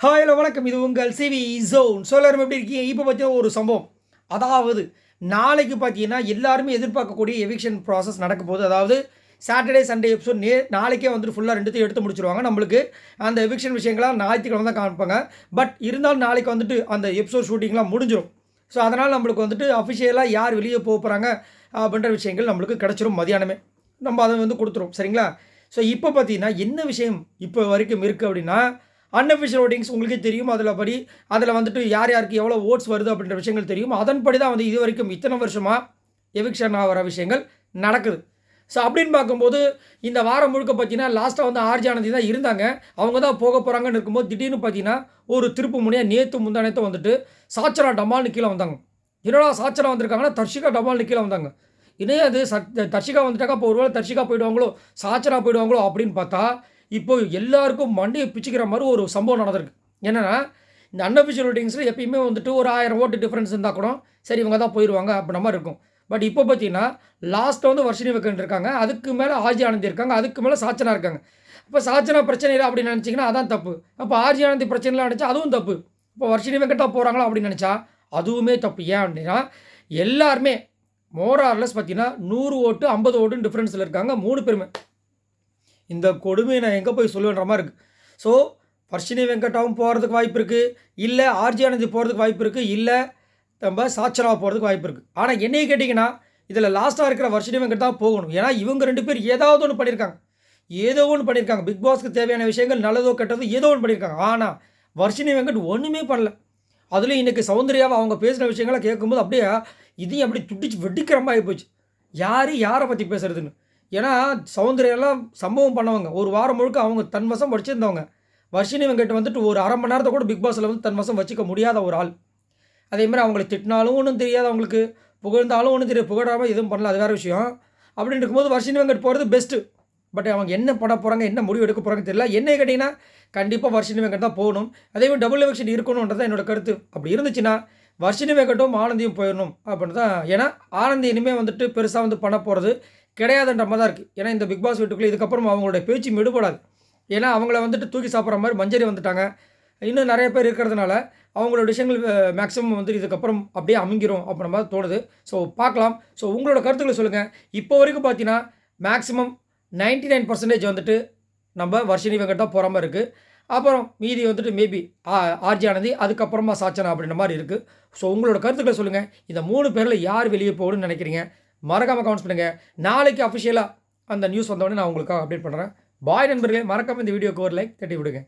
Hi hello வணக்கம். இது உங்கள் சிவி ஜோன். எல்லாரும் எப்படி இருக்கீங்க? இப்போ பார்த்தீங்கன்னா ஒரு சம்பவம். அதாவது நாளைக்கு பார்த்தீங்கன்னா எல்லாருமே எதிர்பார்க்கக்கூடிய எவிக்ஷன் ப்ராசஸ் நடக்க போகுது. அதாவது சாட்டர்டே சண்டே எபிசோட் நாளைக்கே வந்துட்டு ஃபுல்லாக ரெண்டுத்தையும் எடுத்து முடிச்சிருவாங்க. நம்மளுக்கு அந்த எவிக்ஷன் விஷயங்கள்லாம் ஞாயிற்றுக்கிழமை தான் காமிப்பாங்க. பட் இருந்தாலும் நாளைக்கு வந்துட்டு அந்த எபிசோட் ஷூட்டிங்லாம் முடிஞ்சிடும். ஸோ அதனால் நம்மளுக்கு வந்துட்டு அஃபிஷியலாக யார் வெளியே போக போகிறாங்க அப்படின்ற விஷயங்கள் நம்மளுக்கு கிடச்சிரும் மதியானமே. நம்ம அதை வந்து கொடுத்துரும். சரிங்களா? ஸோ இப்போ பார்த்தீங்கன்னா என்ன விஷயம் இப்போ வரைக்கும் இருக்குது அப்படின்னா, அன்அஃபிஷியல் ஓட்டிங்ஸ் உங்களுக்கே தெரியும். அதில் வந்துட்டு யார் யாருக்கு எவ்வளோ ஓட்ஸ் வருது அப்படின்ற விஷயங்கள் தெரியும். அதன்படி தான் வந்து இது வரைக்கும் இத்தனை வருஷமாக எவிக்ஷன் ஆகிற விஷயங்கள் நடக்குது. ஸோ அப்படின்னு பார்க்கும்போது இந்த வாரம் முழுக்க பார்த்தீங்கன்னா லாஸ்ட்டாக வந்து ஆர்ஜி ஆனந்தி தான் இருந்தாங்க. அவங்க தான் போக போகிறாங்கன்னு இருக்கும்போது திடீர்னு பார்த்தீங்கன்னா ஒரு திருப்பு முனையாக நேற்று முந்தானத்தை வந்துட்டு சாச்சனா டமால்னு கீழே வந்தாங்க. என்னடா சாச்சனா வந்திருக்காங்கன்னா தர்ஷிகா டமால்னு கீழே வந்தாங்க. இதே அது தர்ஷிகா வந்துட்டாக்கா இப்போ ஒருவேளை தர்ஷிகா போயிடுவாங்களோ சாச்சனா போயிடுவாங்களோ அப்படின்னு பார்த்தா இப்போ எல்லாருக்கும் மண்டையை பிச்சுக்கிற மாதிரி ஒரு சம்பவம் நடந்திருக்கு. என்னென்னா இந்த அன்அஃபிஷியல் ஓட்டிங்ஸில் எப்பயுமே வந்துட்டு ஒரு 1000 ஓட்டு டிஃப்ரென்ஸ் இருந்தால் கூட சரி இவங்க தான் போயிடுவாங்க அப்படின்ற மாதிரி இருக்கும். பட் இப்போ பார்த்தீங்கன்னா லாஸ்ட்டில் வந்து வர்ஷினி வெங்கட் இருக்காங்க, அதுக்கு மேலே ஆர்ஜி ஆனந்தி இருக்காங்க, அதுக்கு மேலே சாச்சனா இருக்காங்க. இப்போ சாச்சனா பிரச்சனை இல்லை அப்படின்னு நினச்சிங்கன்னா அதான் தப்பு. அப்போ ஆர்ஜி ஆனந்தி பிரச்சனைலாம் நினச்சா அதுவும் தப்பு. இப்போ வர்ஷினி வெங்கட்டாக போகிறாங்களா அப்படின்னு நினச்சா அதுவுமே தப்பு. ஏன் அப்படின்னா எல்லாருமே மோரார்லெஸ் பார்த்தீங்கன்னா 100 ஓட்டு 50 ஓட்டுன்னு டிஃப்ரென்ஸில் இருக்காங்க 3 பேருமே. இந்த கொடுமையை நான் எங்கே போய் சொல்லுவேன்ற மாதிரி இருக்குது. ஸோ வர்ஷினி வெங்கட்டாவும் போகிறதுக்கு வாய்ப்பு இருக்குது, இல்லை ஆர்ஜி ஆனந்தி போகிறதுக்கு வாய்ப்பு இருக்குது, இல்லை நம்ம சாச்சனாவை போகிறதுக்கு வாய்ப்பு இருக்குது. ஆனால் என்னையை கேட்டிங்கன்னா இதில் லாஸ்ட்டாக இருக்கிற வர்ஷினி வெங்கட் தான் போகணும். ஏன்னா இவங்க 2 பேர் ஏதாவது ஒன்று பண்ணியிருக்காங்க, ஏதோ ஒன்று பண்ணியிருக்காங்க. பிக் பாஸ்க்கு தேவையான விஷயங்கள் நல்லதோ கெட்டதோ ஏதோ ஒன்று பண்ணியிருக்காங்க. ஆனால் வர்ஷினி வெங்கட் ஒன்றுமே பண்ணல. அதுலேயும் இன்றைக்கி சௌந்தர்யாவை அவங்க பேசின விஷயங்களை கேட்கும்போது அப்படியே இதையும் அப்படி துடிச்சு வெடிக்கிற மாதிரி போச்சு. யாரை பற்றி பேசுகிறதுன்னு. ஏன்னா சௌந்தர்யாலாம் சம்பவம் பண்ணவங்க, ஒரு வாரம் முழுக்க அவங்க தன்வசம் வச்சுருந்தவங்க. வர்ஷினி வெங்கட் வந்துட்டு ஒரு அரை மணி நேரத்தை கூட பிக் பாஸில் வந்து தன்வசம் வச்சுக்க முடியாத ஒரு ஆள். அதேமாதிரி அவங்களை திட்டினாலும் ஒன்றும் தெரியாது, அவங்களுக்கு புகழ்ந்தாலும் ஒன்றும் தெரியாது, புகழாமல் எதுவும் பண்ணல, அது வேறு விஷயம். அப்படின்னு இருக்கும்போது வர்ஷினி வெங்கட் போகிறது பெஸ்ட்டு. பட் அவங்க என்ன பண்ண போகிறாங்க, என்ன முடிவு எடுக்க போகிறாங்க தெரியல. என்ன கேட்டிங்கன்னா கண்டிப்பாக வர்ஷினி வெங்கட் தான் போகணும். அதேமாதிரி டபுள் எவிக்ஷன் இருக்கணுன்றது தான் என்னோட கருத்து. அப்படி இருந்துச்சுன்னா வர்ஷினி வெங்கட்டும் ஆனந்தியும் போயிடணும் அப்படின்னு தான். ஏன்னா ஆனந்தி இனிமேல் வந்துட்டு பெருசாக வந்து பண்ண போகிறது கிடையாதுன்ற மாதிரி தான் இருக்குது. ஏன்னா இந்த பிக் பாஸ் வீட்டுக்குள்ளே இதுக்கப்புறம் அவங்களோட பேச்சு மெடுபடாது. ஏன்னா அவங்கள வந்துட்டு தூக்கி சாப்பிட்ற மாதிரி மஞ்சரி வந்துட்டாங்க. இன்னும் நிறைய பேர் இருக்கிறதுனால அவங்களோட விஷயங்கள் மேக்ஸிமம் வந்து இதுக்கப்புறம் அப்படியே அமைங்கிரும் அப்படின்ற மாதிரி தோணுது. ஸோ பார்க்கலாம். ஸோ உங்களோட கருத்துக்களை சொல்லுங்கள். இப்போ வரைக்கும் பார்த்தீங்கன்னா மேக்ஸிமம் 99% வந்துட்டு நம்ம வர்ஷினி வெங்கட் தான் போகிற மாதிரி இருக்குது. அப்புறம் மீதி வந்துட்டு மேபி ஆர்ஜி ஆனந்தி, அதுக்கப்புறமா சாச்சனா அப்படின்ற மாதிரி இருக்குது. ஸோ உங்களோட கருத்துக்களை சொல்லுங்கள். இந்த 3 பேரில் யார் வெளியே போகணும்னு நினைக்கிறீங்க? மறக்காமல் கமெண்ட்ஸ் பண்ணுங்கள். நாளைக்கு அஃபிஷியலாக அந்த நியூஸ் வந்தோடனே நான் உங்களுக்காக அப்டேட் பண்ணுறேன். பாய் நண்பர்களே, மறக்காமல் இந்த வீடியோக்கு ஒரு லைக் தட்டி விடுங்க.